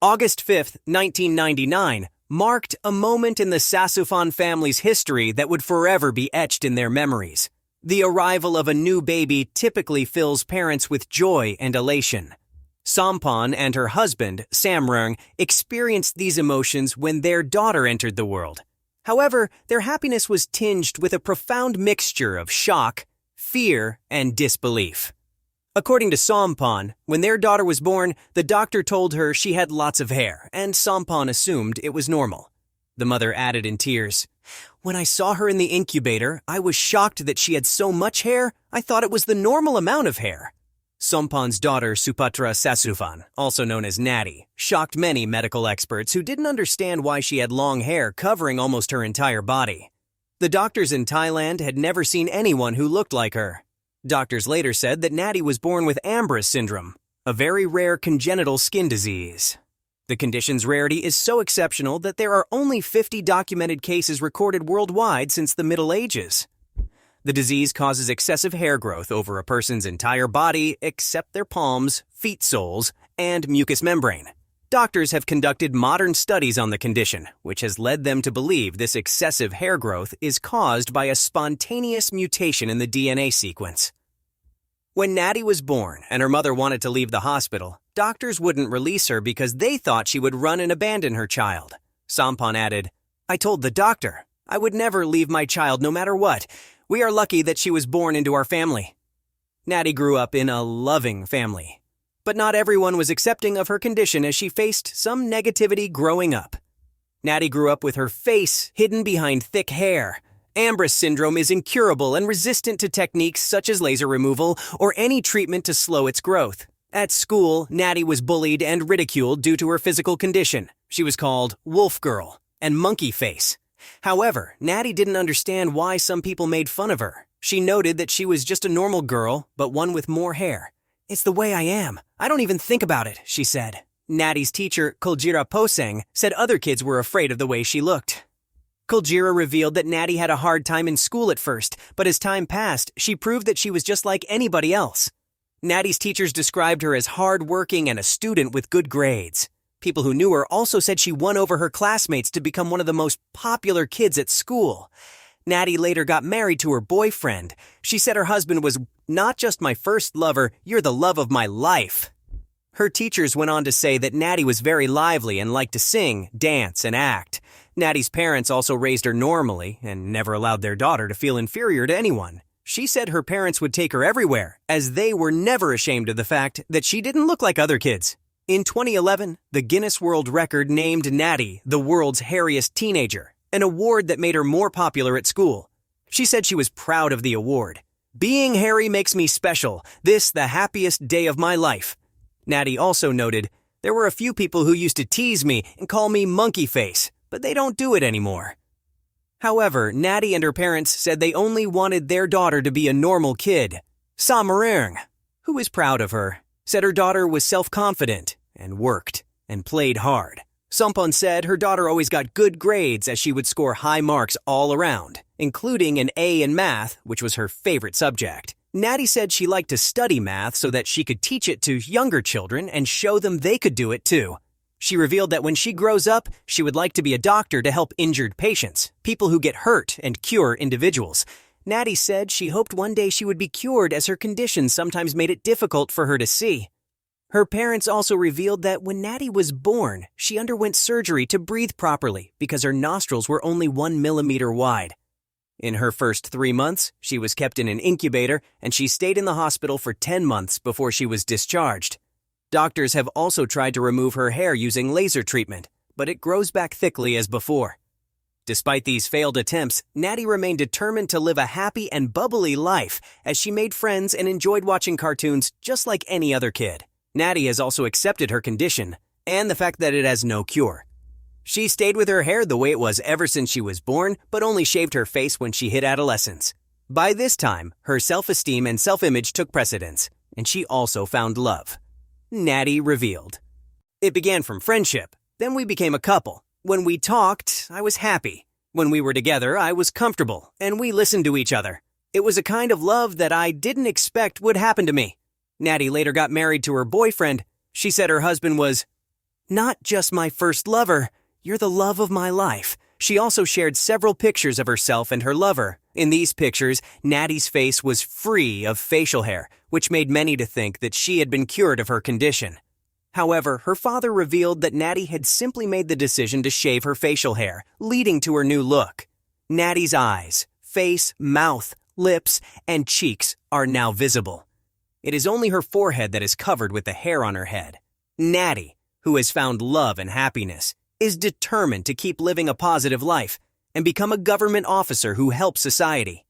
August 5th, 1999, marked a moment in the Sassoufan family's history that would forever be etched in their memories. The arrival of a new baby typically fills parents with joy and elation. Sampan and her husband, Samrung, experienced these emotions when their daughter entered the world. However, their happiness was tinged with a profound mixture of shock, fear, and disbelief. According to Sampan, when their daughter was born, the doctor told her she had lots of hair, and Sampan assumed it was normal. The mother added in tears, "When I saw her in the incubator, I was shocked that she had so much hair. I thought it was the normal amount of hair." Sampan's daughter, Supatra Sassoufan, also known as Natty, shocked many medical experts who didn't understand why she had long hair covering almost her entire body. The doctors in Thailand had never seen anyone who looked like her. Doctors later said that Natty was born with Ambra syndrome, a very rare congenital skin disease. The condition's rarity is so exceptional that there are only 50 documented cases recorded worldwide since the Middle Ages. The disease causes excessive hair growth over a person's entire body except their palms, feet soles, and mucous membrane. Doctors have conducted modern studies on the condition, which has led them to believe this excessive hair growth is caused by a spontaneous mutation in the DNA sequence. When Natty was born and her mother wanted to leave the hospital, doctors wouldn't release her because they thought she would run and abandon her child. Sampan added, "I told the doctor I would never leave my child no matter what. We are lucky that she was born into our family." Natty grew up in a loving family. But not everyone was accepting of her condition as she faced some negativity growing up. Natty grew up with her face hidden behind thick hair. Ambra syndrome is incurable and resistant to techniques such as laser removal or any treatment to slow its growth. At school, Natty was bullied and ridiculed due to her physical condition. She was called Wolf Girl and Monkey Face. However, Natty didn't understand why some people made fun of her. She noted that she was just a normal girl, but one with more hair. "It's the way I am. I don't even think about it," she said. Natty's teacher, Kuljira Poseng, said other kids were afraid of the way she looked. Kuljira revealed that Natty had a hard time in school at first, but as time passed, she proved that she was just like anybody else. Natty's teachers described her as hard-working and a student with good grades. People who knew her also said she won over her classmates to become one of the most popular kids at school. Natty later got married to her boyfriend. She said her husband was not just my first lover, you're the love of my life. Her teachers went on to say that Natty was very lively and liked to sing, dance, and act. Natty's parents also raised her normally and never allowed their daughter to feel inferior to anyone. She said her parents would take her everywhere, as they were never ashamed of the fact that she didn't look like other kids. In 2011, the Guinness World Record named Natty the world's hairiest teenager, an award that made her more popular at school. She said she was proud of the award. "Being hairy makes me special. This the happiest day of my life." Natty also noted, "There were a few people who used to tease me and call me monkey face, but they don't do it anymore." However, Natty and her parents said they only wanted their daughter to be a normal kid. Samrung, who was proud of her, said her daughter was self-confident and worked and played hard. Sampan said her daughter always got good grades as she would score high marks all around, including an A in math, which was her favorite subject. Natty said she liked to study math so that she could teach it to younger children and show them they could do it too. She revealed that when she grows up, she would like to be a doctor to help injured patients, people who get hurt, and cure individuals. Natty said she hoped one day she would be cured as her condition sometimes made it difficult for her to see. Her parents also revealed that when Natty was born, she underwent surgery to breathe properly because her nostrils were only 1 millimeter wide. In her first 3 months, she was kept in an incubator and she stayed in the hospital for 10 months before she was discharged. Doctors have also tried to remove her hair using laser treatment, but it grows back thickly as before. Despite these failed attempts, Natty remained determined to live a happy and bubbly life as she made friends and enjoyed watching cartoons just like any other kid. Natty has also accepted her condition and the fact that it has no cure. She stayed with her hair the way it was ever since she was born, but only shaved her face when she hit adolescence. By this time, her self-esteem and self-image took precedence, and she also found love. Natty revealed, "It began from friendship. Then we became a couple. When we talked, I was happy. When we were together, I was comfortable, and we listened to each other. It was a kind of love that I didn't expect would happen to me." Natty later got married to her boyfriend. She said her husband was "Not just my first lover, you're the love of my life." She also shared several pictures of herself and her lover. In these pictures, Natty's face was free of facial hair, which made many to think that she had been cured of her condition. However, her father revealed that Natty had simply made the decision to shave her facial hair, leading to her new look. Natty's eyes, face, mouth, lips, and cheeks are now visible. It is only her forehead that is covered with the hair on her head. Natty, who has found love and happiness, is determined to keep living a positive life and become a government officer who helps society.